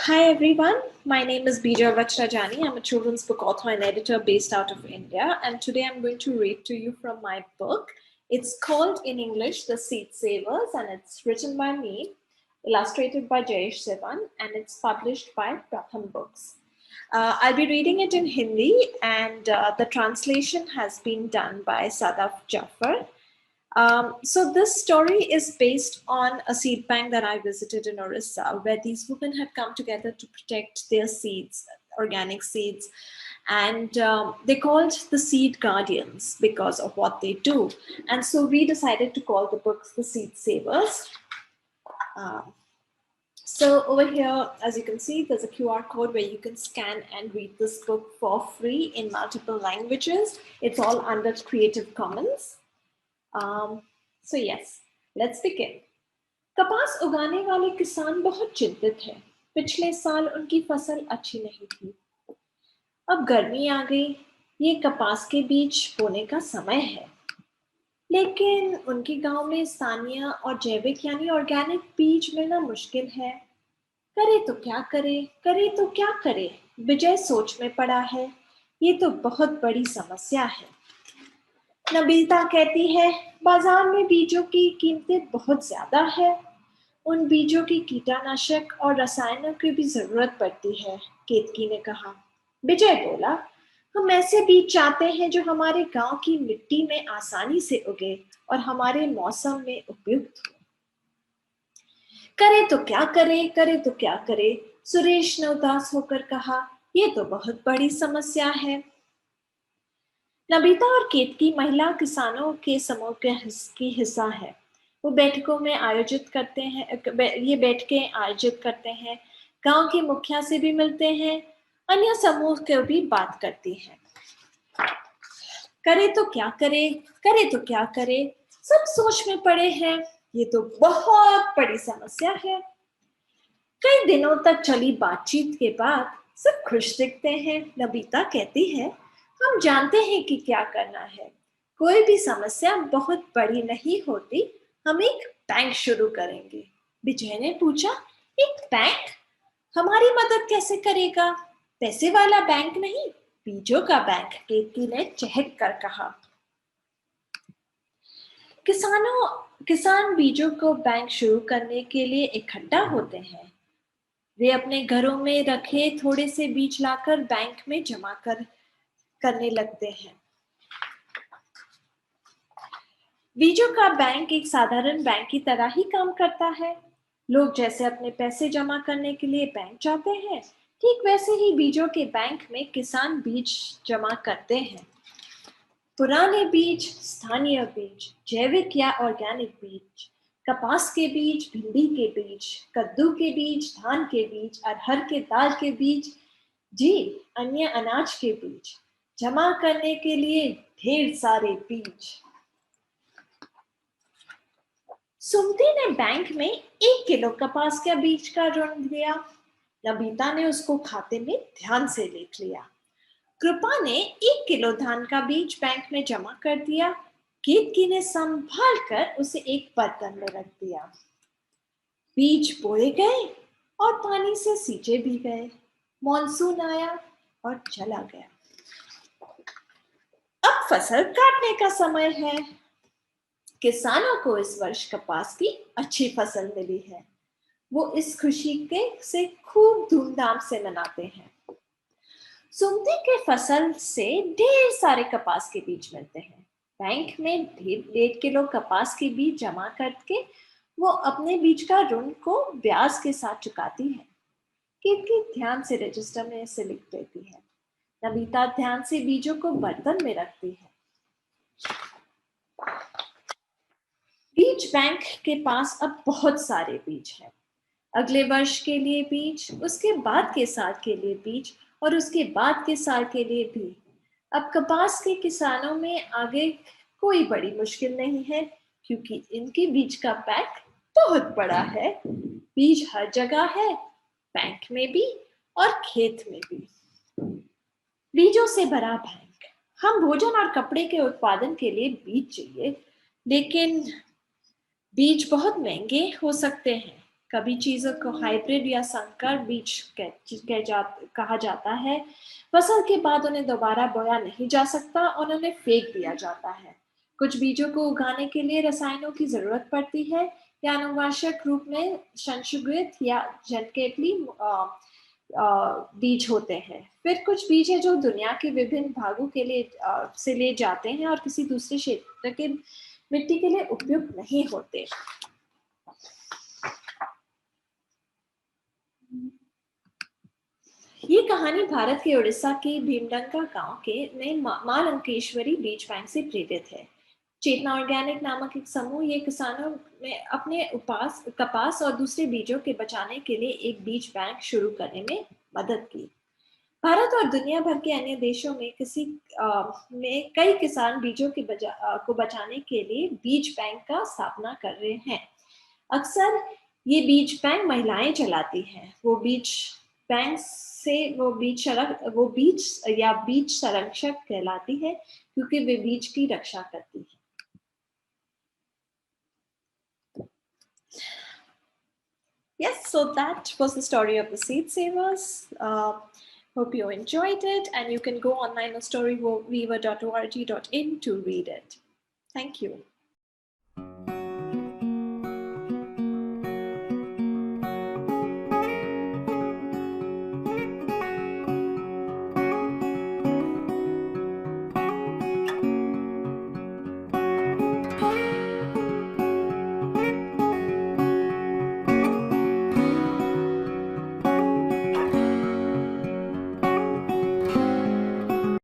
Hi everyone, my name is Bija Vachrajani. I'm a children's book author and editor based out of India, and today I'm going to read to you from my book. It's called in English The Seed Savers, and it's written by me, illustrated by Jayesh Sivan, and it's published by Pratham Books. I'll be reading it in Hindi, and the translation has been done by Sadaf Jafar. So this story is based on a seed bank that I visited in Orissa, where these women had come together to protect their seeds, organic seeds, and they called the seed guardians because of what they do. And so we decided to call the books the Seed Savers. So over here, as you can see, there's a QR code where you can scan and read this book for free in multiple languages. It's all under Creative Commons. So yes, let's begin. कपास उगाने वाले किसान बहुत चिंतित हैं। पिछले साल उनकी फसल अच्छी नहीं थी। अब गर्मी आ गई, ये कपास के बीज बोने का समय है। लेकिन उनके गांव में स्थानीय और जैविक यानी ऑर्गेनिक बीज मिलना मुश्किल है। करे तो क्या करे, करे तो क्या करे? विजय सोच में पड़ा है। ये तो बहुत बड़ी समस्या है। नबीता कहती है, बाजार में बीजों की कीमतें बहुत ज्यादा है। उन बीजों की कीटनाशक और रसायनों की भी जरूरत पड़ती है, केतकी ने कहा। विजय बोला, हम ऐसे बीज चाहते हैं जो हमारे गांव की मिट्टी में आसानी से उगे और हमारे मौसम में उपयुक्त हो। करे तो क्या करे, करे तो क्या करे? सुरेश ने उदास होकर कहा, ये तो बहुत बड़ी समस्या है। नबीता और केतकी महिला किसानों के समूह की हिस्सा है। वो बैठकों में आयोजित करते हैं, ये बैठकें आयोजित करते हैं, गांव के मुखिया से भी मिलते हैं, अन्य समूह को भी बात करती हैं। करे तो क्या करे, करे तो क्या करे? सब सोच में पड़े हैं। ये तो बहुत बड़ी समस्या है। कई दिनों तक चली बातचीत के बाद सब खुश दिखते हैं। नबीता कहती है, हम जानते हैं कि क्या करना है। कोई भी समस्या बहुत बड़ी नहीं होती। हम एक बैंक शुरू करेंगे। विजय ने पूछा, एक बैंक? हमारी मदद कैसे करेगा? पैसे वाला बैंक नहीं, बीजों का बैंक, केतकी ने चहक कर कहा। किसान बीजों को बैंक शुरू करने के लिए इकट्ठा होते हैं। वे अपने घरों में रखे थोड़े से बीज लाकर बैंक में जमा करने लगते हैं। बीजों का बैंक एक साधारण बैंक की तरह ही काम करता है। लोग जैसे अपने पैसे जमा करने के लिए बैंक जाते हैं, ठीक वैसे ही बीजों के बैंक में किसान बीज जमा करते हैं। पुराने बीज, स्थानीय बीज, जैविक या ऑर्गेनिक बीज, कपास के बीज, भिंडी के बीज, कद्दू के बीज, धान के बीज, अरहर के दाल के बीज, जी, अन्य अनाज के बीज जमा करने के लिए ढेर सारे बीज। सुमति ने बैंक में 1 किलो कपास के बीज का ऋण दिया। नबीता ने उसको खाते में ध्यान से लिख लिया। कृपा ने 1 किलो धान का बीज बैंक में जमा कर दिया। केतकी ने संभाल कर उसे एक बर्तन में रख दिया। बीज बोए गए और पानी से सींचे भी गए। मॉनसून आया और चला गया। अब फसल काटने का समय है। किसानों को इस वर्ष कपास की अच्छी फसल मिली है। वो इस खुशी से खूब धूमधाम से मनाते हैं। सुमति के फसल से ढेर सारे कपास के बीज मिलते हैं। बैंक में 1.5 किलो कपास के बीज जमा करके वो अपने बीज का ऋण को ब्याज के साथ चुकाती है। केतकी ध्यान से रजिस्टर में इसे लिख देती है। नबीता ध्यान से बीजों को बर्तन में रखती है। बीज बैंक के पास अब बहुत सारे बीज हैं। अगले वर्ष के लिए बीज, उसके बाद के साल के लिए बीज और उसके बाद के साल के लिए भी। अब कपास के किसानों में आगे कोई बड़ी मुश्किल नहीं है, क्योंकि इनके बीज का बैंक बहुत बड़ा है। बीज हर जगह है, बैंक में भी और खेत में भी। बीजों से भरा बैंक। हम भोजन और कपड़े के उत्पादन के लिए बीज चाहिए, लेकिन बीज बहुत महंगे हो सकते हैं। कभी चीजों को हाइब्रिड या संकर बीज कहा जाता है। फसल के बाद उन्हें दोबारा बोया नहीं जा सकता और उन्हें फेंक दिया जाता है। कुछ बीजों को उगाने के लिए रसायनों की जरूरत पड़ती है या अनुवांशिक रूप में संशोधित या जेनेटिकली बीज होते हैं। फिर कुछ बीज है जो दुनिया के विभिन्न भागों के लिए से ले जाते हैं और किसी दूसरे क्षेत्र के मिट्टी के लिए उपयुक्त नहीं होते। ये कहानी भारत के उड़ीसा के भीमडंका गांव के नए मां लंकेश्वरी बीज बैंक से प्रेरित है। चेतना ऑर्गेनिक नामक एक समूह ये किसानों में अपने कपास और दूसरे बीजों के बचाने के लिए एक बीज बैंक शुरू करने में मदद की। भारत और दुनिया भर के अन्य देशों में में कई किसान बीजों को बचाने के लिए बीज बैंक का स्थापना कर रहे हैं। अक्सर ये बीज बैंक महिलाएं चलाती हैं। वो बीज बैंक से वो बीज या बीज संरक्षक कहलाती है क्योंकि वे बीज की रक्षा करती है। Yes, so that was the story of the Seed Savers. Hope you enjoyed it, and you can go online on storyweaver.org.in to read it. Thank you.